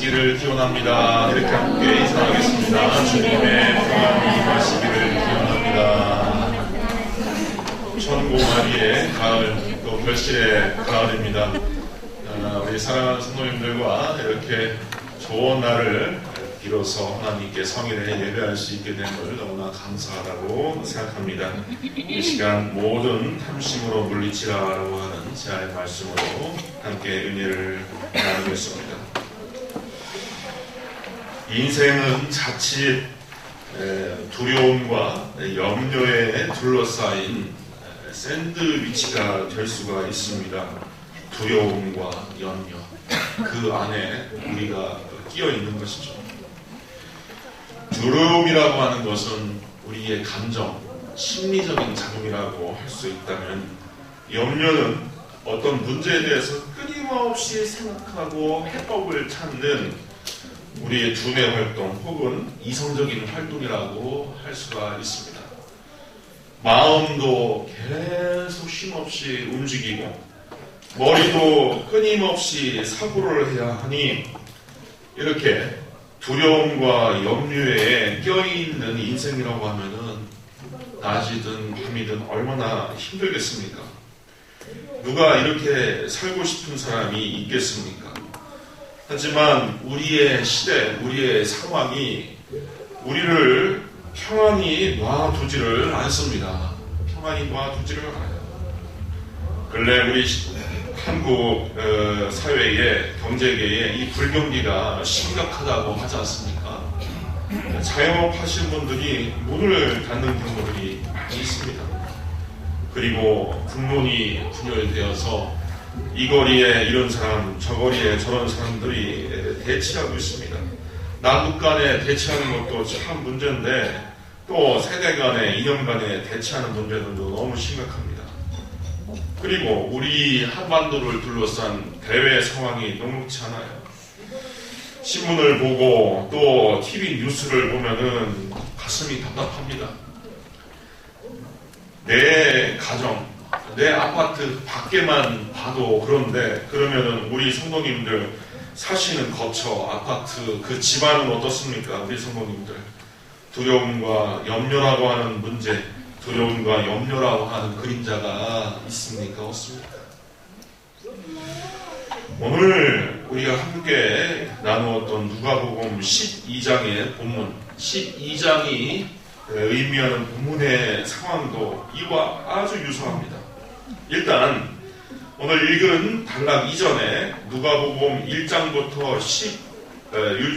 임하시기를 기원합니다. 이렇게 함께 인사하겠습니다. 주님의 평안이 임하시기를 기원합니다. 천고마리의 가을, 또 별실의 가을입니다. 우리 사랑하는 성도님들과 이렇게 좋은 날을 비로소 하나님께 성일에 예배할 수 있게 됨을 너무나 감사하다고 생각합니다. 이 시간 모든 탐심으로 물리치라라고 하는 제아의 말씀으로 함께 은혜를 나누겠습니다. 인생은 자칫 두려움과 염려에 둘러싸인 샌드위치가 될 수가 있습니다. 두려움과 염려, 그 안에 우리가 끼어 있는 것이죠. 두려움이라고 하는 것은 우리의 감정, 심리적인 자금이라고 할 수 있다면, 염려는 어떤 문제에 대해서 끊임없이 생각하고 해법을 찾는 우리의 두뇌 활동 혹은 이성적인 활동이라고 할 수가 있습니다. 마음도 계속 쉼없이 움직이고 머리도 끊임없이 사고를 해야 하니, 이렇게 두려움과 염려에 껴있는 인생이라고 하면은 낮이든 밤이든 얼마나 힘들겠습니까? 누가 이렇게 살고 싶은 사람이 있겠습니까? 하지만 우리의 시대, 우리의 상황이 우리를 평안히 놔두지를 않습니다. 평안히 놔두지를 않아요. 근래 우리 한국 사회의 경제계에 이 불경기가 심각하다고 하지 않습니까? 자영업 하시는 분들이 문을 닫는 경우들이 많이 있습니다. 그리고 군론이 분열되어서 이 거리에 이런 사람, 저 거리에 저런 사람들이 대치하고 있습니다. 남북 간에 대치하는 것도 참 문제인데, 또 세대 간에, 이념 간에 대치하는 문제들도 너무 심각합니다. 그리고 우리 한반도를 둘러싼 대외 상황이 녹록지 않아요. 신문을 보고 또 TV 뉴스를 보면은 가슴이 답답합니다. 내 가정, 내 아파트 밖에만 봐도 그런데, 그러면은 우리 성도님들 사시는 거처, 아파트, 그 집안은 어떻습니까? 우리 성도님들. 두려움과 염려라고 하는 문제, 두려움과 염려라고 하는 그림자가 있습니까? 없습니까? 오늘 우리가 함께 나누었던 누가복음 12장의 본문, 12장이 의미하는 본문의 상황도 이와 아주 유사합니다. 일단 오늘 읽은 단락 이전에 누가복음 1장부터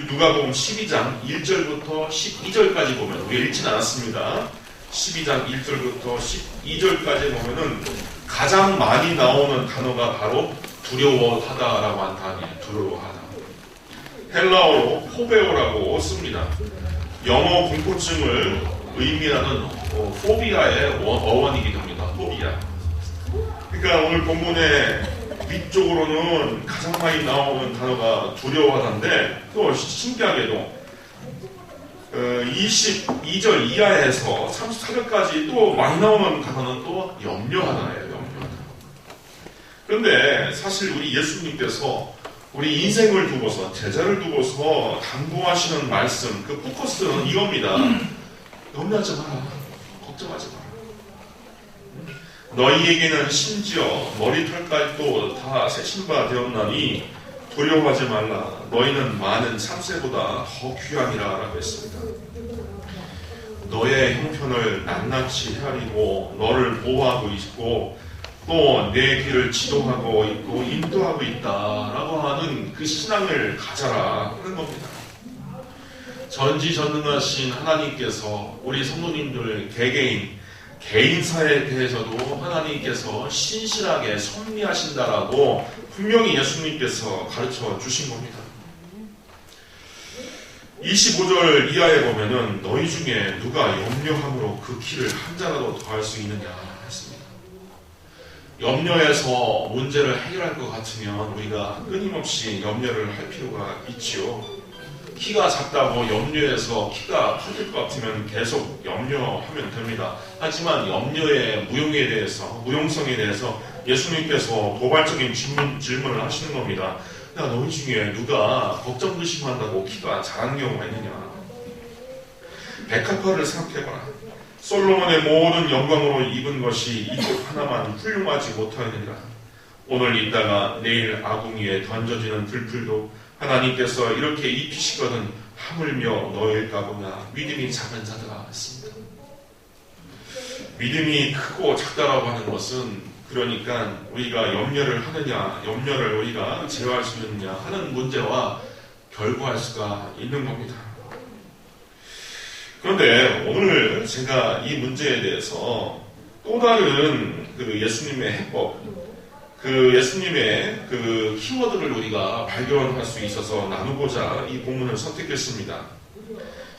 누가복음 12장 1절부터 12절까지 보면, 우리가 읽진 않았습니다. 12장 1절부터 12절까지 보면은 가장 많이 나오는 단어가 바로 두려워하다라고 하는 단어예요. 두려워하다. 헬라어로 포베오라고 씁니다. 영어 공포증을 의미하는 포비아의 어원이기도 합니다. 포비아. 그러니까 오늘 본문의 위쪽으로는 가장 많이 나오는 단어가 두려워하다인데, 또 신기하게도 22절 이하에서 34절까지 또 많이 나오는 단어는 또 염려하다예요. 염려하다. 그런데 사실 우리 예수님께서 우리 인생을 두고서, 제자를 두고서 당부하시는 말씀, 그 포커스는 이겁니다. 염려하지 마라. 걱정하지 마라. 너희에게는 심지어 머리털까지도 다 새신바 되었나니 두려워하지 말라. 너희는 많은 참새보다 더 귀함이라 라고 했습니다. 너의 형편을 낱낱이 헤아리고 너를 보호하고 있고 또 내 길을 지도하고 있고 인도하고 있다라고 하는 그 신앙을 가져라 하는 겁니다. 전지전능하신 하나님께서 우리 성도님들 개인사에 대해서도 하나님께서 신실하게 섭리하신다라고 분명히 예수님께서 가르쳐 주신 겁니다. 25절 이하에 보면은 너희 중에 누가 염려함으로 그 길을 한 자라도 더할 수 있느냐 했습니다. 염려해서 문제를 해결할 것 같으면 우리가 끊임없이 염려를 할 필요가 있지요. 키가 작다고 염려해서 키가 커질 것 같으면 계속 염려하면 됩니다. 하지만 염려의 무용성에 대해서 예수님께서 도발적인 질문을 하시는 겁니다. 야, 너희 중에 누가 걱정 의심한다고 기도 잘하는 경우가 있느냐? 백합화를 생각해봐라. 솔로몬의 모든 영광으로 입은 것이 이것 하나만 훌륭하지 못하느니라. 오늘 있다가 내일 아궁이에 던져지는 들풀도 하나님께서 이렇게 입히시거든 하물며 너일까 보냐. 믿음이 작은 자들아 했습니다. 믿음이 크고 작다라고 하는 것은 그러니까 우리가 염려를 하느냐, 염려를 우리가 제어할 수 있느냐 하는 문제와 결부할 수가 있는 겁니다. 그런데 오늘 제가 이 문제에 대해서 또 다른 예수님의 해법, 예수님의 키워드를 우리가 발견할 수 있어서 나누고자 이 본문을 선택했습니다.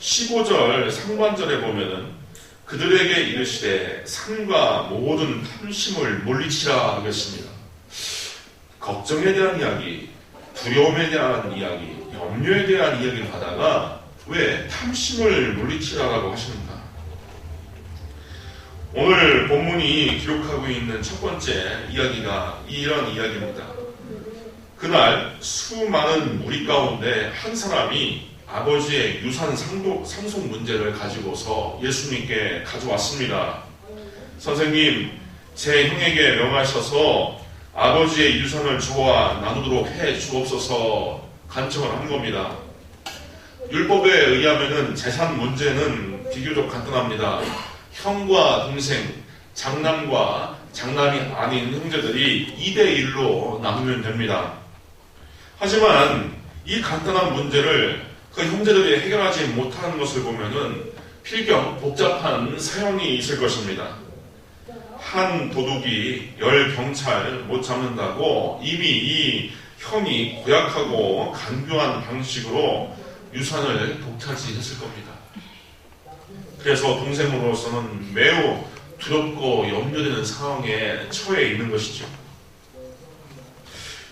15절 상반절에 보면은 그들에게 이르시되 산과 모든 탐심을 물리치라 하겠습니다. 걱정에 대한 이야기, 두려움에 대한 이야기, 염려에 대한 이야기를 하다가 왜 탐심을 물리치라라고 하십니까? 오늘 본문이 기록하고 있는 첫 번째 이야기가 이런 이야기입니다. 그날 수많은 무리 가운데 한 사람이 아버지의 유산 상속 문제를 가지고서 예수님께 가져왔습니다. 선생님, 제 형에게 명하셔서 아버지의 유산을 저와 나누도록 해 주옵소서 간청을 한 겁니다. 율법에 의하면은 재산 문제는 비교적 간단합니다. 형과 동생, 장남과 장남이 아닌 형제들이 2대1로 나누면 됩니다. 하지만 이 간단한 문제를 그 형제들이 해결하지 못하는 것을 보면은 필경 복잡한 사연이 있을 것입니다. 한 도둑이 10경찰 못 잡는다고 이미 이 형이 고약하고 간교한 방식으로 유산을 독차지했을 겁니다. 그래서 동생으로서는 매우 두렵고 염려되는 상황에 처해 있는 것이죠.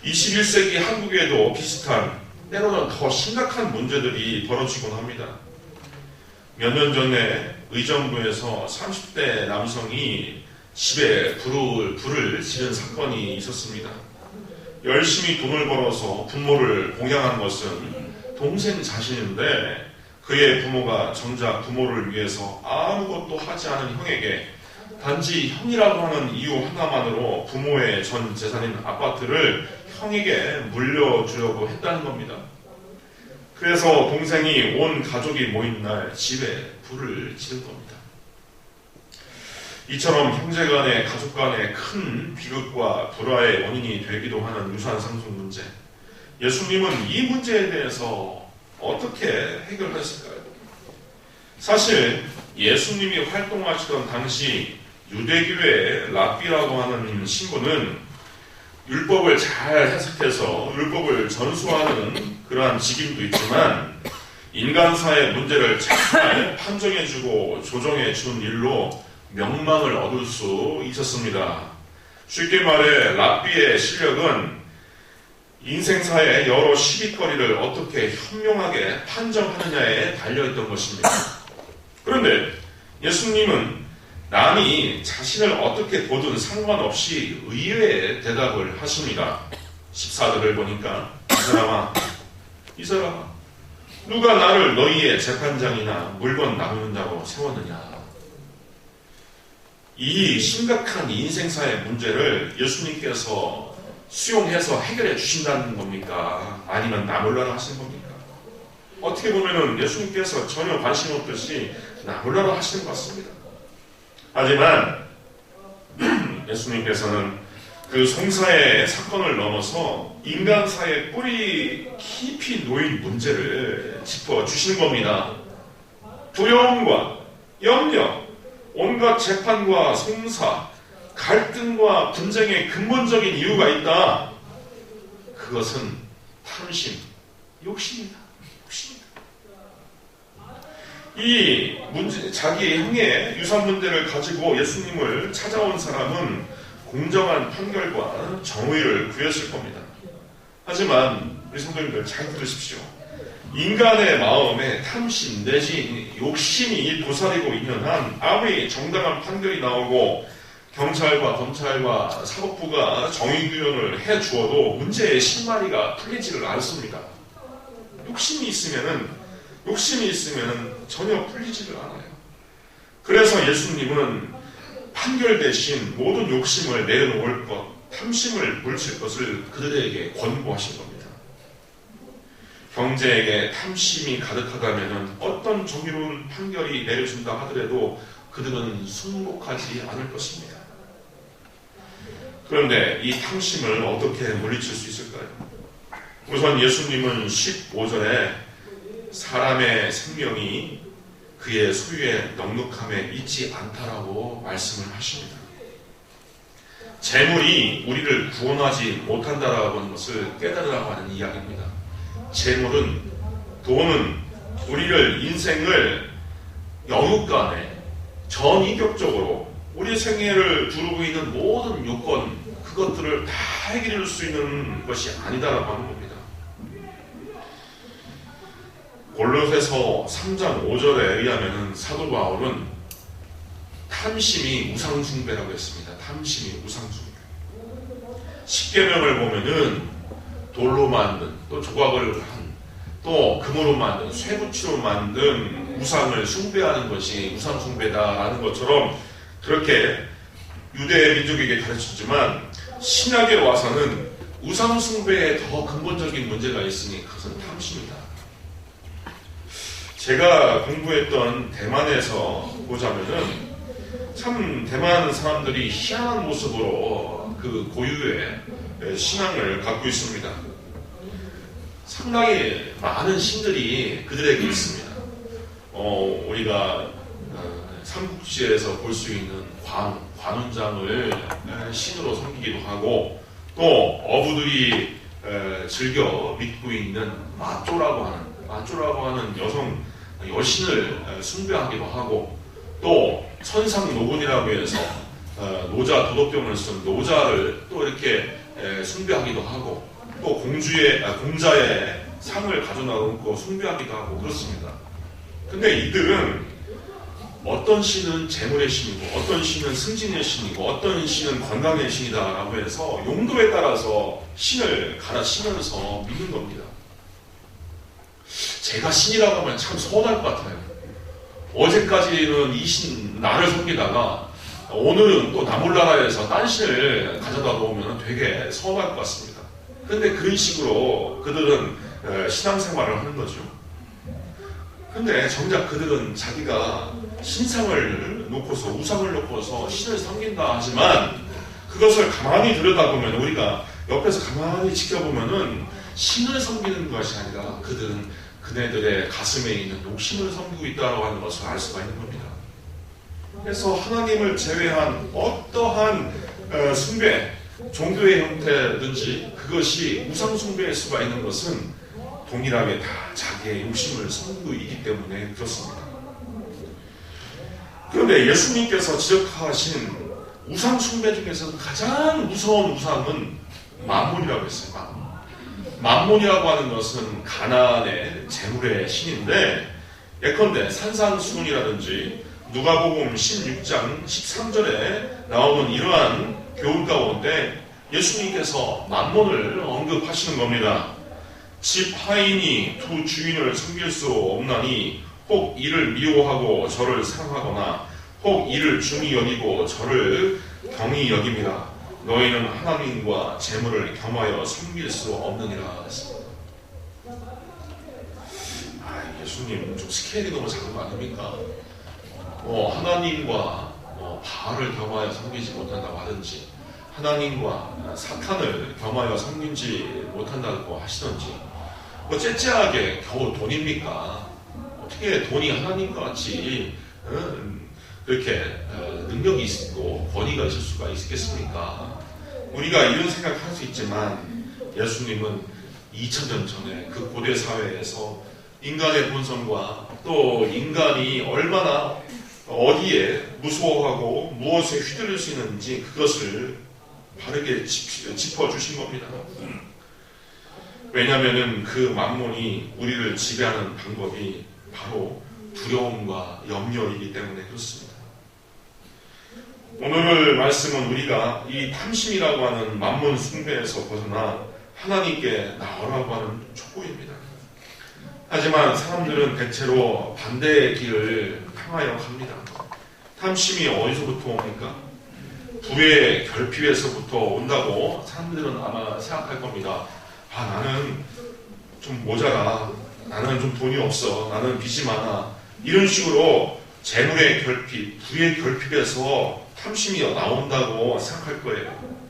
21세기 한국에도 비슷한 때로는 더 심각한 문제들이 벌어지곤 합니다. 몇 년 전에 의정부에서 30대 남성이 집에 불을 지른 사건이 있었습니다. 열심히 돈을 벌어서 부모를 봉양한 것은 동생 자신인데 그의 부모가 정작 부모를 위해서 아무것도 하지 않은 형에게 단지 형이라고 하는 이유 하나만으로 부모의 전 재산인 아파트를 형에게 물려주려고 했다는 겁니다. 그래서 동생이 온 가족이 모인 날 집에 불을 지른 겁니다. 이처럼 형제 간의 가족 간의 큰 비극과 불화의 원인이 되기도 하는 유산 상속 문제. 예수님은 이 문제에 대해서 어떻게 해결했을까요? 사실 예수님이 활동하시던 당시 유대교의 랍비라고 하는 신분은 율법을 잘 해석해서 율법을 전수하는 그러한 직임도 있지만 인간사의 문제를 잘 판정해주고 조정해준 일로 명망을 얻을 수 있었습니다. 쉽게 말해 랍비의 실력은 인생사의 여러 시비거리를 어떻게 현명하게 판정하느냐에 달려있던 것입니다. 그런데 예수님은 남이 자신을 어떻게 보든 상관없이 의외의 대답을 하십니다. 14절을 보니까 이 사람아 누가 나를 너희의 재판장이나 물건 나누는 자로 세웠느냐. 이 심각한 인생사의 문제를 예수님께서 수용해서 해결해 주신다는 겁니까? 아니면 나 몰라라 하시는 겁니까? 어떻게 보면은 예수님께서 전혀 관심 없듯이 나 몰라라 하시는 것 같습니다. 하지만 예수님께서는 그 송사의 사건을 넘어서 인간사의 뿌리 깊이 놓인 문제를 짚어주시는 겁니다. 두려움과 염려, 온갖 재판과 송사, 갈등과 분쟁의 근본적인 이유가 있다. 그것은 탐심, 욕심이다. 이 문제, 자기 형의 유산 문제를 가지고 예수님을 찾아온 사람은 공정한 판결과 정의를 구했을 겁니다. 하지만 우리 성도님들 잘 들으십시오. 인간의 마음에 탐심 내지 욕심이 도사리고 있는 한 아무리 정당한 판결이 나오고 경찰과 검찰과 사법부가 정의규명을 해주어도 문제의 실마리가 풀리지를 않습니다. 욕심이 있으면은 전혀 풀리지를 않아요. 그래서 예수님은 판결 대신 모든 욕심을 내려놓을 것, 탐심을 물칠 것을 그들에게 권고하신 겁니다. 경제에게 탐심이 가득하다면 어떤 정의로운 판결이 내려진다 하더라도 그들은 순복하지 않을 것입니다. 그런데 이 탐심을 어떻게 물리칠 수 있을까요? 우선 예수님은 15절에 사람의 생명이 그의 소유의 넉넉함에 있지 않다라고 말씀을 하십니다. 재물이 우리를 구원하지 못한다라고 하는 것을 깨달으라고 하는 이야기입니다. 재물은, 돈은 우리를 인생을 영육간에 전인격적으로 우리의 생애를 두르고 있는 모든 요건, 그것들을 다 해결해 줄 수 있는 것이 아니다라고 하는 겁니다. 골로새서 3장 5절에 의하면 사도 바울은 탐심이 우상숭배라고 했습니다. 탐심이 우상숭배. 십계명을 보면은 돌로 만든, 또 조각을 한, 또 금으로 만든, 쇠붙이로 만든 우상을 숭배하는 것이 우상숭배다라는 것처럼 그렇게 유대 민족에게 가르치지만 신약에 와서는 우상숭배에 더 근본적인 문제가 있으니 그것은 탐심이다. 제가 공부했던 대만에서 보자면은 참 대만 사람들이 희한한 모습으로 그 고유의 신앙을 갖고 있습니다. 상당히 많은 신들이 그들에게 있습니다. 우리가 삼국지에서 볼 수 있는 관운장을 신으로 섬기기도 하고, 또 어부들이 즐겨 믿고 있는 마쪼라고 하는 여신을 숭배하기도 하고, 또 천상노군이라고 해서 노자 도덕병을 쓴 노자를 또 이렇게 숭배하기도 하고, 또 공자의 상을 가져나오고 숭배하기도 하고 그렇습니다. 근데 이들은 어떤 신은 재물의 신이고, 어떤 신은 승진의 신이고, 어떤 신은 건강의 신이다라고 해서 용도에 따라서 신을 갈아 신으면서 믿는 겁니다. 제가 신이라고 하면 참 서운할 것 같아요. 어제까지는 이 신 나를 섬기다가 오늘은 또 나몰라라에서 딴 신을 가져다 놓으면 되게 서운할 것 같습니다. 근데 그런 식으로 그들은 신앙생활을 하는 거죠. 근데 정작 그들은 자기가 신상을 놓고서, 우상을 놓고서 신을 섬긴다 하지만, 그것을 가만히 들여다보면, 우리가 옆에서 가만히 지켜보면은 신을 섬기는 것이 아니라 그들은 그네들의 가슴에 있는 욕심을 섬기고 있다고 하는 것을 알 수가 있는 겁니다. 그래서 하나님을 제외한 어떠한 숭배, 종교의 형태든지 그것이 우상 숭배일 수가 있는 것은 동일하게 다 자기의 욕심을 섬기고 있기 때문에 그렇습니다. 그런데 예수님께서 지적하신 우상 숭배 중에서 가장 무서운 우상은 만몬이라고 했어요. 만몬이라고 하는 것은 가나안의 재물의 신인데, 예컨대 산상수훈이라든지 누가복음 16장 13절에 나오는 이러한 교훈 가운데 예수님께서 만몬을 언급하시는 겁니다. 집 하인이 두 주인을 섬길 수 없나니 혹 이를 미워하고 저를 사랑하거나 혹 이를 중히 여기고 저를 경히 여깁니다. 너희는 하나님과 재물을 겸하여 섬길 수 없느니라 했습니다. 예수님 좀 스케일이 너무 작은 거 아닙니까? 하나님과 바알을 겸하여 섬기지 못한다고 하든지, 하나님과 사탄을 겸하여 섬기지 못한다고 하시든지, 째째하게 겨우 돈입니까? 어떻게 돈이 하나님과 같이 그렇게 능력이 있고 권위가 있을 수가 있겠습니까? 우리가 이런 생각할 수 있지만 예수님은 2000년 전에 그 고대 사회에서 인간의 본성과 또 인간이 얼마나 어디에 무서워하고 무엇에 휘둘릴 수 있는지 그것을 바르게 짚어주신 겁니다. 왜냐하면 그 만몬이 우리를 지배하는 방법이 바로 두려움과 염려이기 때문에 그렇습니다. 오늘 말씀은 우리가 이 탐심이라고 하는 만문 숭배에서 벗어나 하나님께 나오라고 하는 촉구입니다. 하지만 사람들은 대체로 반대의 길을 향하여 갑니다. 탐심이 어디서부터 옵니까? 부의 결핍에서부터 온다고 사람들은 아마 생각할 겁니다. 나는 좀 모자라, 나는 좀 돈이 없어, 나는 빚이 많아, 이런 식으로 재물의 결핍, 부의 결핍에서 탐심이 나온다고 생각할 거예요.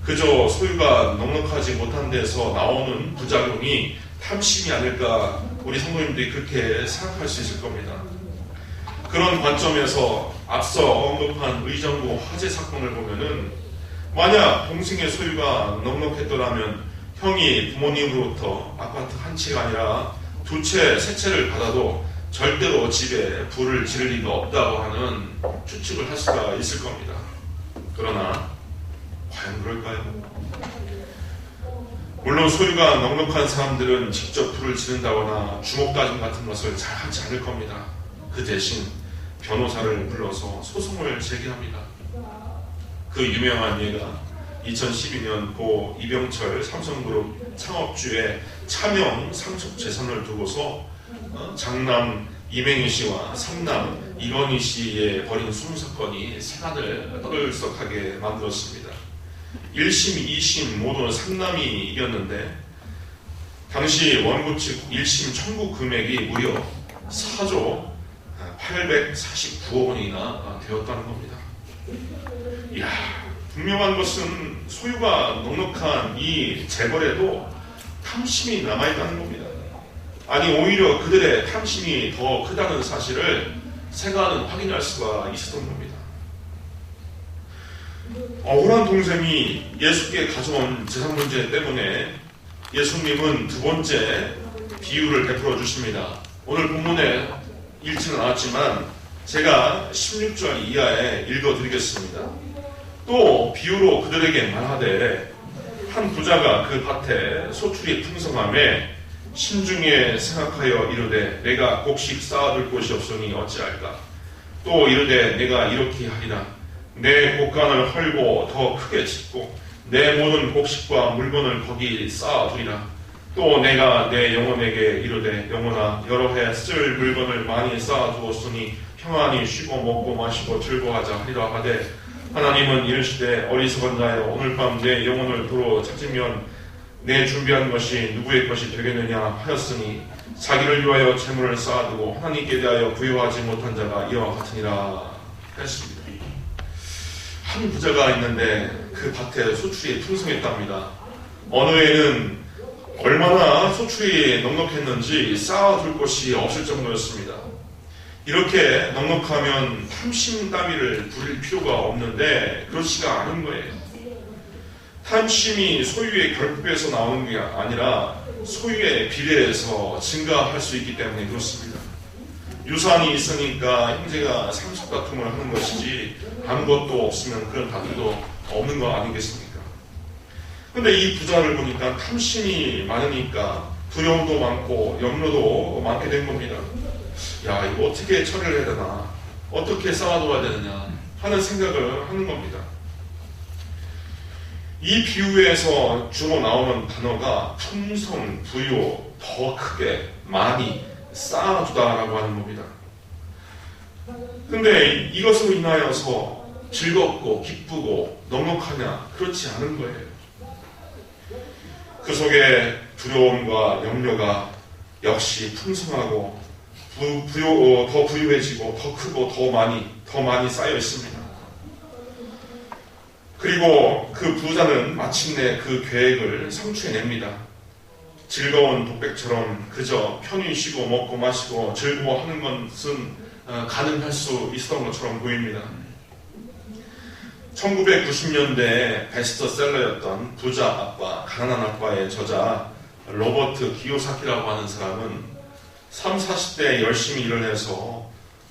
그저 소유가 넉넉하지 못한 데서 나오는 부작용이 탐심이 아닐까, 우리 성도님들이 그렇게 생각할 수 있을 겁니다. 그런 관점에서 앞서 언급한 의정부 화재 사건을 보면은, 만약 동생의 소유가 넉넉했더라면 형이 부모님으로부터 아파트 한 채가 아니라 두 채, 세 채를 받아도 절대로 집에 불을 지를 리가 없다고 하는 추측을 할 수가 있을 겁니다. 그러나 과연 그럴까요? 물론 소유가 넉넉한 사람들은 직접 불을 지른다거나 주먹다짐 같은 것을 잘 하지 않을 겁니다. 그 대신 변호사를 불러서 소송을 제기합니다. 그 유명한 예가 2012년 고 이병철 삼성그룹 창업주의 차명 상속 재산을 두고서 장남 이맹희 씨와 삼남 이건희 씨의 벌인 수사건이 세간을 떠들썩하게 만들었습니다. 1심, 2심 모두 삼남이 이겼는데 당시 원고 측 1심 청구 금액이 무려 4조 849억 원이나 되었다는 겁니다. 이야, 분명한 것은 소유가 넉넉한 이 재벌에도 탐심이 남아있다는 겁니다. 아니, 오히려 그들의 탐심이 더 크다는 사실을 세간은 확인할 수가 있었던 겁니다. 억울한 동생이 예수께 가져온 재산 문제 때문에 예수님은 두 번째 비유를 베풀어 주십니다. 오늘 본문에 읽지는 않았지만 제가 16절 이하에 읽어드리겠습니다. 또 비유로 그들에게 말하되 한 부자가 그 밭에 소출이 풍성함에 심중에 생각하여 이르되 내가 곡식 쌓아둘 곳이 없으니 어찌할까. 또 이르되 내가 이렇게 하리라. 내 곡간을 헐고 더 크게 짓고 내 모든 곡식과 물건을 거기 쌓아두리라. 또 내가 내 영혼에게 이르되 영혼아 여러 해 쓸 물건을 많이 쌓아두었으니 평안히 쉬고 먹고 마시고 즐거워하자 하리라 하되 하나님은 이르시되 어리석은 자여 오늘 밤 내 영혼을 도로 찾으면 내 준비한 것이 누구의 것이 되겠느냐 하였으니 자기를 위하여 재물을 쌓아두고 하나님께 대하여 부여하지 못한 자가 이와 같으니라 했습니다. 한 부자가 있는데 그 밭에 소출이 풍성했답니다. 어느 해는 얼마나 소출이 넉넉했는지 쌓아둘 곳이 없을 정도였습니다. 이렇게 넉넉하면 탐심 따위를 부릴 필요가 없는데 그렇지가 않은 거예요. 탐심이 소유의 결핍에서 나오는 게 아니라 소유의 비례에서 증가할 수 있기 때문에 그렇습니다. 유산이 있으니까 형제가 상속다툼을 하는 것이지 아무것도 없으면 그런 다툼도 없는 거 아니겠습니까? 근데 이 부자를 보니까 탐심이 많으니까 두려움도 많고 염려도 많게 된 겁니다. 야, 이거 어떻게 처리를 해야 되나, 어떻게 쌓아둬야 되느냐 하는 생각을 하는 겁니다. 이 비유에서 주로 나오는 단어가 풍성, 부요, 더 크게, 많이 쌓아두다라고 하는 겁니다. 근데 이것으로 인하여서 즐겁고 기쁘고 넉넉하냐? 그렇지 않은 거예요. 그 속에 두려움과 염려가 역시 풍성하고 더 부유해지고 더 크고 더 많이 쌓여 있습니다. 그리고 그 부자는 마침내 그 계획을 성취해냅니다. 즐거운 독백처럼 그저 편히 쉬고 먹고 마시고 즐거워하는 것은 가능할 수 있었던 것처럼 보입니다. 1990년대에 베스트셀러였던 부자 아빠, 가난한 아빠의 저자 로버트 기요사키라고 하는 사람은 30, 40대 열심히 일을 해서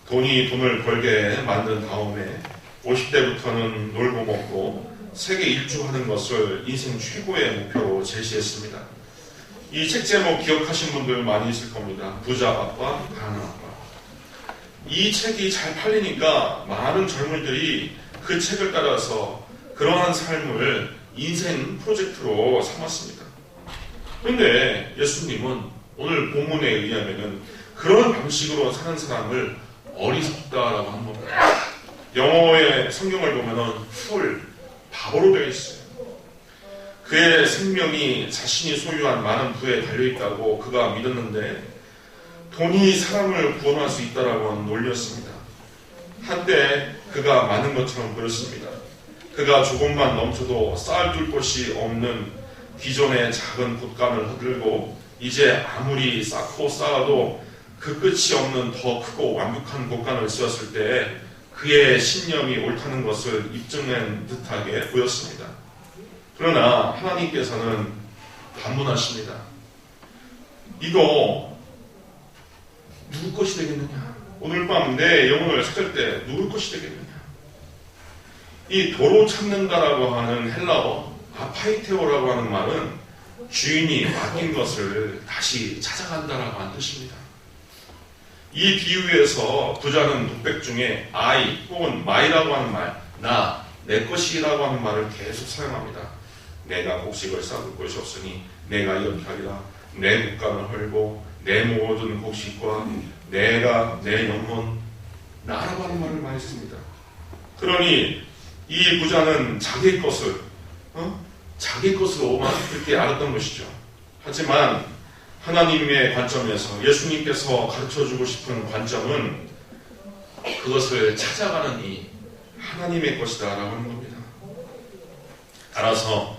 돈을 벌게 만든 다음에 50대부터는 놀고 먹고 세계 일주하는 것을 인생 최고의 목표로 제시했습니다. 이 책 제목 기억하신 분들 많이 있을 겁니다. 부자 아빠, 가난한 아빠. 이 책이 잘 팔리니까 많은 젊은이들이 그 책을 따라서 그러한 삶을 인생 프로젝트로 삼았습니다. 그런데 예수님은 오늘 본문에 의하면은 그런 방식으로 사는 사람을 어리석다라고 하는 겁니다. 영어의 성경을 보면은 풀, 바보로 되어 있어요. 그의 생명이 자신이 소유한 많은 부에 달려있다고 그가 믿었는데 돈이 사람을 구원할 수 있다라고 놀렸습니다. 한때 그가 많은 것처럼 보였습니다. 그가 조금만 넘쳐도 쌓아둘 곳이 없는 기존의 작은 곳간을 허들고 이제 아무리 쌓고 쌓아도 그 끝이 없는 더 크고 완벽한 곳간을 지었을 때 그의 신념이 옳다는 것을 입증한 듯하게 보였습니다. 그러나 하나님께서는 반문하십니다. 이거 누구 것이 되겠느냐? 오늘 밤 내 영혼을 찾을 때 누구 것이 되겠느냐? 이 도로 찾는다라고 하는 헬라어 아파이테오라고 하는 말은 주인이 맡긴 것을 다시 찾아간다라고 하는 뜻입니다. 이 비유에서 부자는 독백 중에 I 혹은 my라고 하는 말, 나, 내 것이라고 하는 말을 계속 사용합니다. 내가 곡식을 쌓을 것이 없으니 내가 이렇게 하리라. 내 국간을 헐고 내 모든 곡식과 내가 내 영혼 나라고 하는 말을 많이 씁니다. 그러니 이 부자는 자기 것을 자기 것으로만 그렇게 알았던 것이죠. 하지만 하나님의 관점에서 예수님께서 가르쳐주고 싶은 관점은 그것을 찾아가는 이 하나님의 것이다 라고 하는 겁니다. 따라서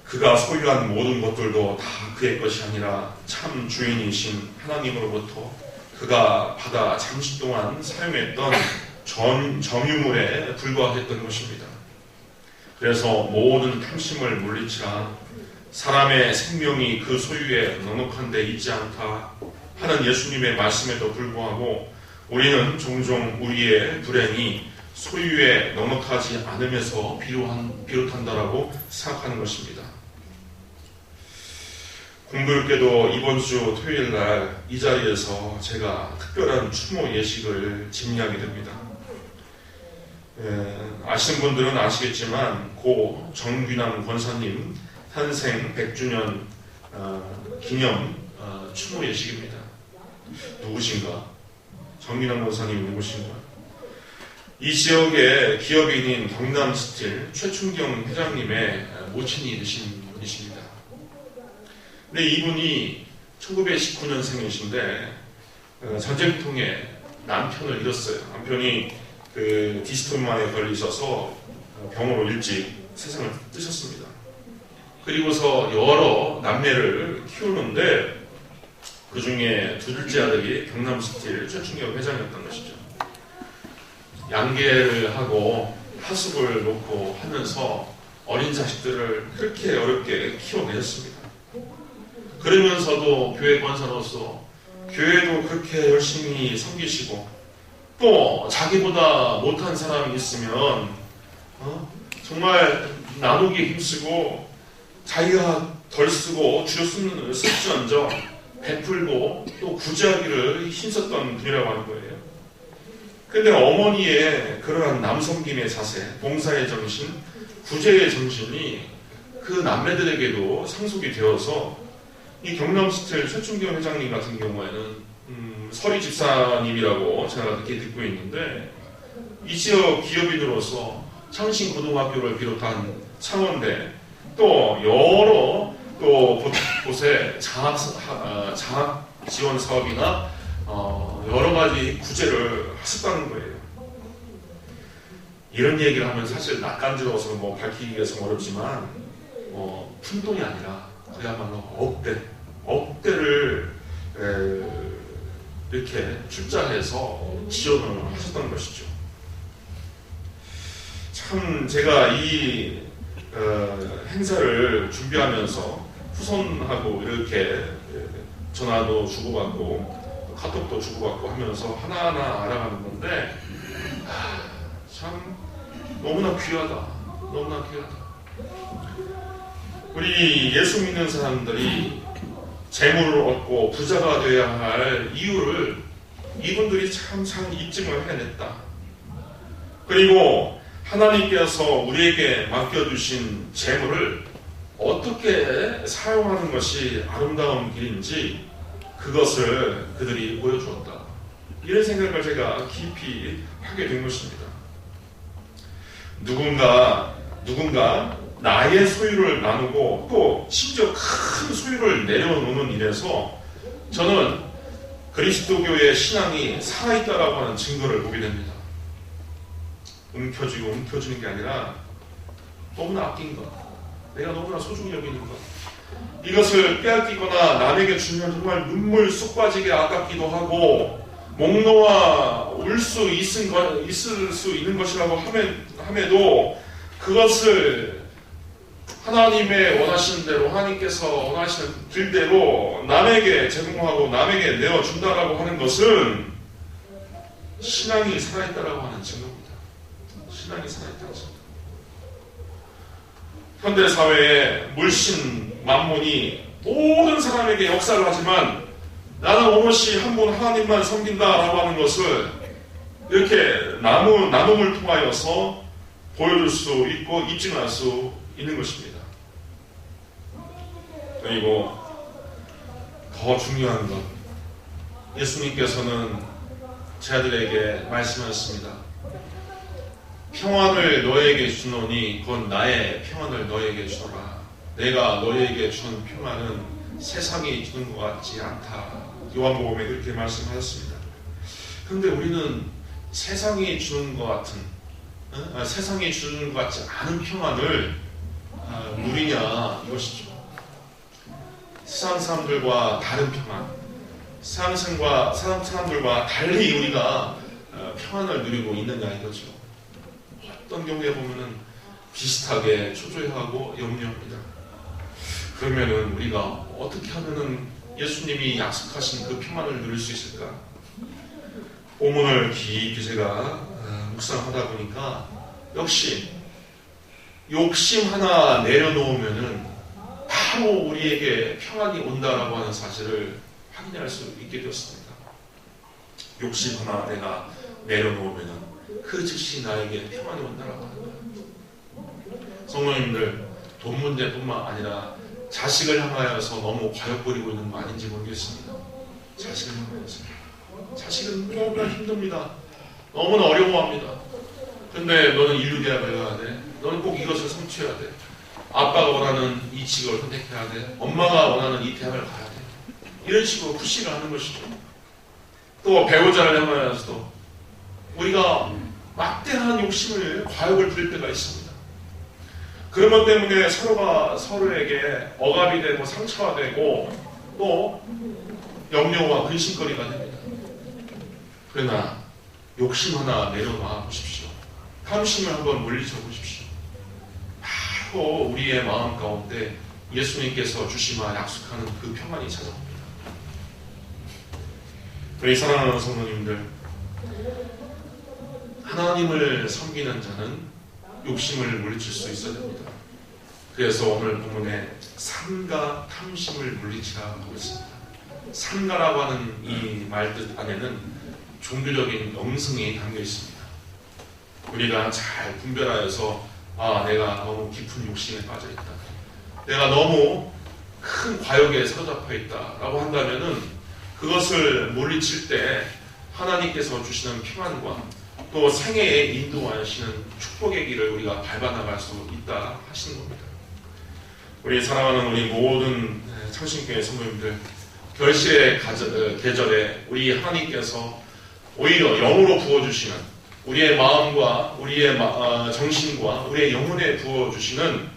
그가 소유한 모든 것들도 다 그의 것이 아니라 참 주인이신 하나님으로부터 그가 받아 잠시 동안 사용했던 점유물에 불과했던 것입니다. 그래서 모든 탐심을 물리치라 사람의 생명이 그 소유에 넉넉한 데 있지 않다 하는 예수님의 말씀에도 불구하고 우리는 종종 우리의 불행이 소유에 넉넉하지 않음에서 비롯한다라고 생각하는 것입니다. 공교롭게도 이번 주 토요일 날 이 자리에서 제가 특별한 추모 예식을 집례하게 됩니다. 아시는 분들은 아시겠지만 고 정균남 권사님 탄생 100주년 기념 추모 예식입니다. 누구신가? 정균남 권사님 누구신가? 이 지역의 기업인인 경남스틸 최춘경 회장님의 모친이 되신 분이십니다. 근데 이분이 1919년생이신데 전쟁통에 남편을 잃었어요. 남편이 그 디스토마에 걸리셔서 병으로 일찍 세상을 뜨셨습니다. 그리고서 여러 남매를 키우는데 그 중에 둘째 아들이 경남스틸 최충경 회장이었던 것이죠. 양계를 하고 하숙을 놓고 하면서 어린 자식들을 그렇게 어렵게 키워내셨습니다. 그러면서도 교회 권사로서 교회도 그렇게 열심히 섬기시고 또 자기보다 못한 사람이 있으면 정말 나누기 힘쓰고 자기가 덜 쓰고 줄여 쓸지언정 베풀고 또 구제하기를 힘썼던 분이라고 하는 거예요. 그런데 어머니의 그러한 남섬김의 자세, 봉사의 정신, 구제의 정신이 그 남매들에게도 상속이 되어서 이 경남스틸 최춘경 회장님 같은 경우에는 서리 집사님이라고 제가 그렇게 듣고 있는데 이 지역 기업인으로서 창신고등학교를 비롯한 창원대 또 여러 또 곳에 장학 지원 사업이나 여러 가지 구제를 하셨다는 거예요. 이런 얘기를 하면 사실 낯간지러워서 밝히기가 좀 어렵지만 푼돈이 아니라 그야말로 억대를 이렇게 출자해서 지원을 하셨던 것이죠. 참 제가 이 행사를 준비하면서 후손하고 이렇게 전화도 주고받고 카톡도 주고받고 하면서 하나하나 알아가는 건데 참 너무나 귀하다. 너무나 귀하다. 우리 예수 믿는 사람들이 재물을 얻고 부자가 되어야 할 이유를 이분들이 참 입증을 해냈다. 그리고 하나님께서 우리에게 맡겨주신 재물을 어떻게 사용하는 것이 아름다운 길인지 그것을 그들이 보여주었다. 이런 생각을 제가 깊이 하게 된 것입니다. 누군가 나의 소유를 나누고 또 심지어 큰 소유를 내려놓는 일에서 저는 그리스도교의 신앙이 살아있다라고 하는 증거를 보게 됩니다. 움켜쥐는 게 아니라 너무나 아낀 것, 내가 너무나 소중히 여기는 것, 이것을 빼앗기거나 남에게 주면 정말 눈물 쏙 빠지게 아깝기도 하고 목 놓아 울 수 있을 수 있는 것이라고 함에도 그것을 하나님의 원하시는 대로, 하나님께서 원하시는 길대로 남에게 제공하고 남에게 내어준다라고 하는 것은 신앙이 살아있다라고 하는 증거입니다. 신앙이 살아있다는 증거. 현대사회에 물신, 만몬이 모든 사람에게 역사를 하지만 나는 오롯이 한 분 하나님만 섬긴다라고 하는 것을 이렇게 나눔을 통하여서 보여줄 수 있고 입증할 수 있는 것입니다. 그리고 더 중요한 것, 예수님께서는 제자들에게 말씀하셨습니다. 평안을 너에게 주노니 그건 나의 평안을 너에게 주노라. 내가 너에게 주는 평안은 세상이 주는 것 같지 않다. 요한복음에 그렇게 말씀하셨습니다. 그런데 우리는 세상이 주는 것 같은, 세상이 주는 것 같지 않은 평안을 누리냐 이것이죠. 세상 사람들과 다른 평안, 세상 사람들과 달리 우리가 평안을 누리고 있느냐 이거죠. 어떤 경우에 보면은 비슷하게 초조해하고 염려합니다. 그러면은 우리가 어떻게 하면은 예수님이 약속하신 그 평안을 누릴 수 있을까? 본문을 깊이 제가 묵상하다 보니까 역시 욕심 하나 내려놓으면은 바로 우리에게 평안이 온다라고 하는 사실을 확인할 수 있게 되었습니다. 욕심 하나 내가 내려놓으면은 그 즉시 나에게 평안이 온다라고 하는 거예요. 성도님들, 돈 문제뿐만 아니라 자식을 향하여서 너무 과욕 부리고 있는 거 아닌지 모르겠습니다. 자식을 향하여서. 자식은 너무나 힘듭니다. 너무나 어려워합니다. 근데 너는 인류대학을 가야 돼. 너는 꼭 이것을 성취해야 돼. 아빠가 원하는 이 직업을 선택해야 돼. 엄마가 원하는 이 대학을 가야 돼. 이런 식으로 푸시를 하는 것이죠. 또 배우자를 향하여서도 우리가 막대한 욕심을, 과욕을 부릴 때가 있습니다. 그런 것 때문에 서로가 서로에게 억압이 되고 상처가 되고 또 염려와 근심거리가 됩니다. 그러나 욕심 하나 내려놔 보십시오. 탐심을 한번 물리쳐 보십시오. 바로 우리의 마음 가운데 예수님께서 주시마 약속하는 그 평안이 찾아옵니다. 우리 사랑하는 성도님들, 하나님을 섬기는 자는 욕심을 물리칠 수 있어야 됩니다. 그래서 오늘 본문에 삼가 탐심을 물리치라 하고 있습니다. 삼가라고 하는 이 말뜻 안에는 종교적인 영성이 담겨 있습니다. 우리가 잘 분별하여서 내가 너무 깊은 욕심에 빠져 있다, 내가 너무 큰 과욕에 사로잡혀 있다라고 한다면은 그것을 물리칠 때 하나님께서 주시는 평안과 또 생애에 인도하시는 축복의 길을 우리가 밟아나갈 수 있다 하시는 겁니다. 우리 사랑하는 우리 모든 창신교회 성도님들, 결실의 계절에 우리 하나님께서 오히려 영으로 부어주시는, 우리의 마음과 우리의 정신과 우리의 영혼에 부어주시는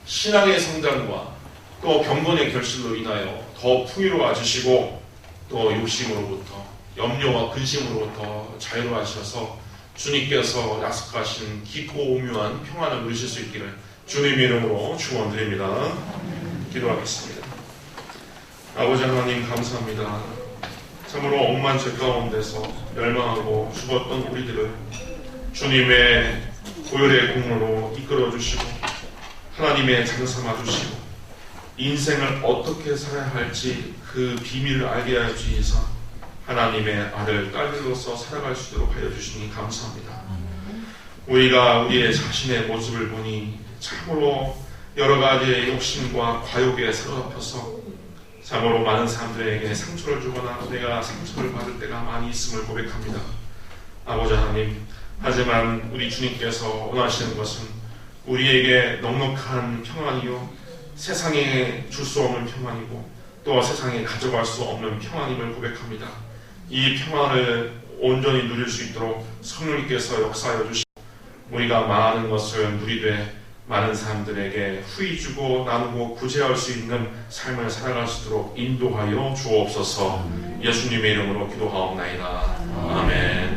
신앙의 성장과 또 경건의 결실로 인하여 더 풍요로워지시고 또 욕심으로부터, 염려와 근심으로부터 자유로워하셔서 주님께서 약속하신 깊고 오묘한 평안을 누리실 수 있기를 주님 이름으로 축원드립니다. 기도하겠습니다. 아버지 하나님 감사합니다. 참으로 억만 죄 가운데서 멸망하고 죽었던 우리들을 주님의 보혈의 공로로 이끌어 주시고 하나님의 장 삼아 주시고 인생을 어떻게 살아야 할지 그 비밀을 알게 하여 주시사 하나님의 아들, 딸들로서 살아갈 수 있도록 하여 주시니 감사합니다. 우리가 우리의 자신의 모습을 보니 참으로 여러 가지의 욕심과 과욕에 사로잡혀서 참으로 많은 사람들에게 상처를 주거나 내가 상처를 받을 때가 많이 있음을 고백합니다. 아버지 하나님, 하지만 우리 주님께서 원하시는 것은 우리에게 넉넉한 평안이요 세상에 줄 수 없는 평안이고 또 세상에 가져갈 수 없는 평안임을 고백합니다. 이 평안을 온전히 누릴 수 있도록 성령님께서 역사하여 주시고 우리가 많은 것을 누리되 많은 사람들에게 후히 주고 나누고 구제할 수 있는 삶을 살아갈 수 있도록 인도하여 주옵소서. 예수님의 이름으로 기도하옵나이다. 아멘.